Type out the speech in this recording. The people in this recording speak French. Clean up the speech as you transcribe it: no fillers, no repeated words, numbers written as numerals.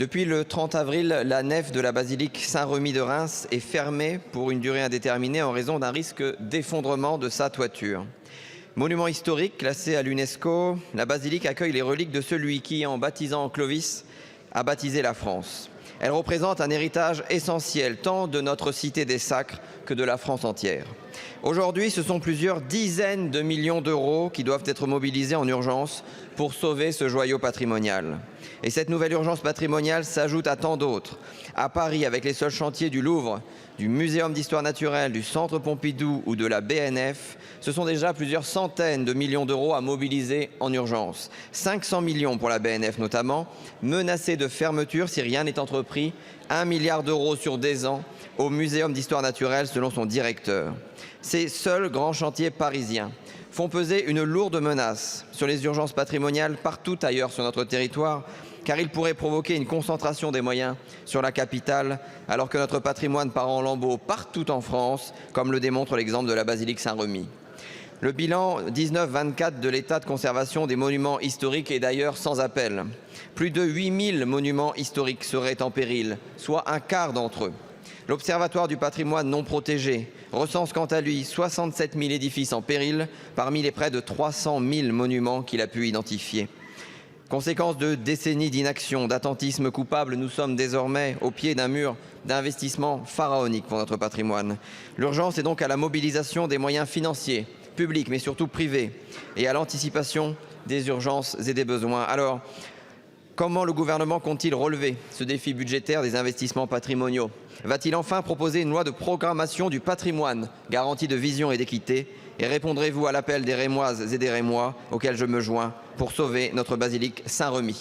Depuis le 30 avril, la nef de la basilique Saint-Remi de Reims est fermée pour une durée indéterminée en raison d'un risque d'effondrement de sa toiture. Monument historique classé à l'UNESCO, la basilique accueille les reliques de celui qui, en baptisant Clovis, a baptisé la France. Elle représente un héritage essentiel tant de notre cité des sacres que de la France entière. Aujourd'hui, ce sont plusieurs dizaines de millions d'euros qui doivent être mobilisés en urgence pour sauver ce joyau patrimonial. Et cette nouvelle urgence patrimoniale s'ajoute à tant d'autres. À Paris, avec les seuls chantiers du Louvre, du Muséum d'histoire naturelle, du Centre Pompidou ou de la BNF, ce sont déjà plusieurs centaines de millions d'euros à mobiliser en urgence. 500 millions pour la BNF notamment, menacée de fermeture si rien n'est entrepris, 1 milliard d'euros sur des ans au Muséum d'histoire naturelle selon son directeur. Ces seuls grands chantiers parisiens font peser une lourde menace sur les urgences patrimoniales partout ailleurs sur notre territoire, car ils pourraient provoquer une concentration des moyens sur la capitale, alors que notre patrimoine part en lambeaux partout en France, comme le démontre l'exemple de la basilique Saint-Remi. Le bilan 19-24 de l'état de conservation des monuments historiques est d'ailleurs sans appel. Plus de 8000 monuments historiques seraient en péril, soit un quart d'entre eux. L'Observatoire du patrimoine non protégé recense quant à lui 67 000 édifices en péril parmi les près de 300 000 monuments qu'il a pu identifier. Conséquence de décennies d'inaction, d'attentisme coupable, nous sommes désormais au pied d'un mur d'investissement pharaonique pour notre patrimoine. L'urgence est donc à la mobilisation des moyens financiers, publics mais surtout privés, et à l'anticipation des urgences et des besoins. Alors, comment le gouvernement compte-t-il relever ce défi budgétaire des investissements patrimoniaux? Va-t-il enfin proposer une loi de programmation du patrimoine, garantie de vision et d'équité? Et répondrez-vous à l'appel des Rémoises et des Rémois auquel je me joins pour sauver notre basilique Saint-Remi?